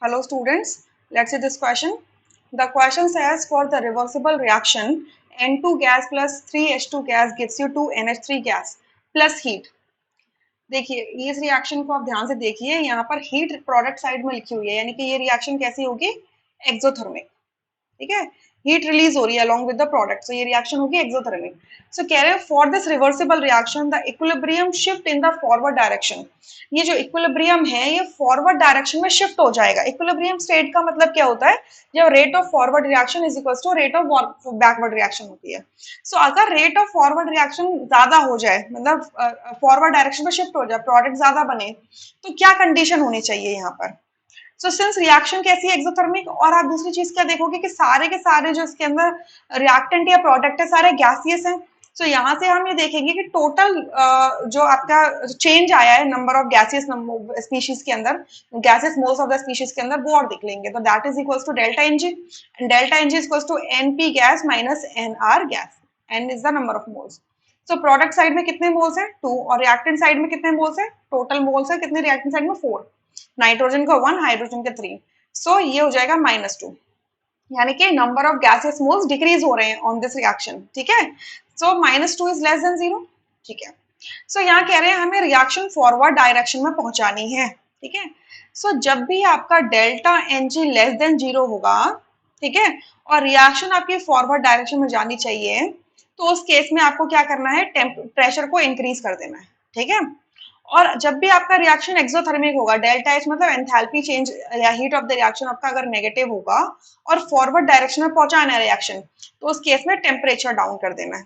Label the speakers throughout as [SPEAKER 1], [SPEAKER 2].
[SPEAKER 1] Hello students, let's see this question. The question says for the reversible reaction N2 gas plus 3H2 gas gives you 2NH3 gas plus heat. देखिए इस reaction को आप ध्यान से देखिए, यहाँ पर हीट प्रोडक्ट साइड में लिखी हुई है, यानी कि ये रिएक्शन कैसी होगी, एक्सोथर्मिक। ठीक है, हीट रिलीज हो रही है अलोंग विद द प्रोडक्ट, सो ये रिएक्शन होगी एक्सोथर्मिक। सो कह रहे हैं for this reversible reaction the equilibrium shift in the forward direction. ये जो इक्विलिब्रियम है ये फॉरवर्ड डायरेक्शन में शिफ्ट हो जाएगा। इक्विलिब्रियम स्टेट का मतलब क्या होता है, जब rate of forward reaction is equal to rate of backward reaction होती है। सो अगर रेट ऑफ फॉरवर्ड रिएक्शन ज्यादा हो जाए, मतलब फॉरवर्ड डायरेक्शन में शिफ्ट हो जाए, प्रोडक्ट ज्यादा बने, तो क्या कंडीशन होनी चाहिए यहाँ पर। सो सिंस रिएक्शन कैसी है, एक्सोथर्मिक, और आप दूसरी चीज क्या देखोगे कि सारे के सारे जो इसके अंदर रिएक्टेंट या प्रोडक्ट है सारे गैसियस हैं। सो यहाँ से हम ये देखेंगे कि टोटल जो आपका चेंज आया है नंबर ऑफ गैसियस स्पीशीज के अंदर, gaseous moles of the species के अंदर, वो और देख लेंगे। तो that is equals to delta ng, and delta ng is equals to np gas minus nr gas. N is the number of moles. So product side में कितने moles है, 2, और रिएक्टेंट साइड में कितने मोल्स है, टोटल मोल्स है कितने reactant side में, 4। नाइट्रोजन का 1, हाइड्रोजन का 3। सो ये हो जाएगा -2, यानी कि number of gaseous moles decrease हो रहे हैं ऑन दिस रिएक्शन। ठीक है, सो -2 इज लेस देन 0। ठीक है, सो यहाँ कह रहे हैं हमें रिएक्शन फॉरवर्ड डायरेक्शन में पहुंचानी है। ठीक है, सो जब भी आपका delta n g less than 0 होगा, ठीक है, और रिएक्शन आपकी फॉरवर्ड डायरेक्शन में जानी चाहिए, तो उस केस में आपको क्या करना है, प्रेशर को इंक्रीज कर देना है। ठीक है, और जब भी आपका रिएक्शन एक्सोथर्मिक होगा, डेल्टा एच मतलब एंथैल्पी चेंज या हीट ऑफ द रिएक्शन आपका अगर नेगेटिव होगा और फॉरवर्ड डायरेक्शन में पहुंचाना है रिएक्शन, तो उस केस में टेम्परेचर डाउन कर देना है।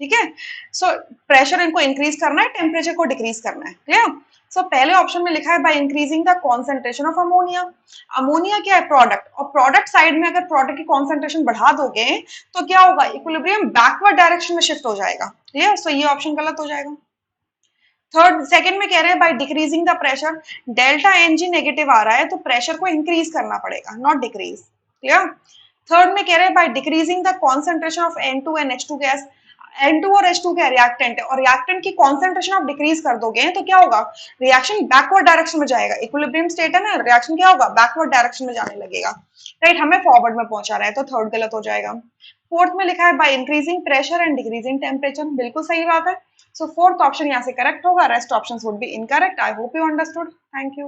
[SPEAKER 1] ठीक है, सो प्रेशर इनको इंक्रीज करना है, टेम्परेचर को डिक्रीज करना है। क्लियर। सो पहले ऑप्शन में लिखा है by increasing the concentration of ammonia. Ammonia क्या है, प्रोडक्ट, और प्रोडक्ट साइड में अगर प्रोडक्ट की कॉन्सेंट्रेशन बढ़ा दोगे तो क्या होगा, इक्विलिब्रियम बैकवर्ड डायरेक्शन में शिफ्ट हो जाएगा। क्लियर, सो ये ऑप्शन गलत हो जाएगा। थर्ड, सेकंड में कह रहे हैं by decreasing the pressure, delta n g negative आ रहा है तो प्रेशर को इंक्रीज करना पड़ेगा, नॉट डिक्रीज। क्लियर। थर्ड में कह रहे हैं by decreasing the concentration of N2 and H2 gas. N2 और H2 क्या रिएक्टेंट है, और रिएक्टेंट की कॉन्सेंट्रेशन आप डिक्रीज कर दोगे तो क्या होगा, रिएक्शन बैकवर्ड डायरेक्शन में जाएगा। इक्विलिब्रियम स्टेट है ना, रिएक्शन क्या होगा, बैकवर्ड डायरेक्शन में जाने लगेगा। राइट, हमें फॉरवर्ड में पहुंचा रहा है, तो थर्ड गलत हो जाएगा। फोर्थ में लिखा है by increasing pressure and decreasing temperature, बिल्कुल सही बात है। सो फोर्थ ऑप्शन यहाँ से करेक्ट होगा, rest options would be incorrect. I hope you understood, thank you.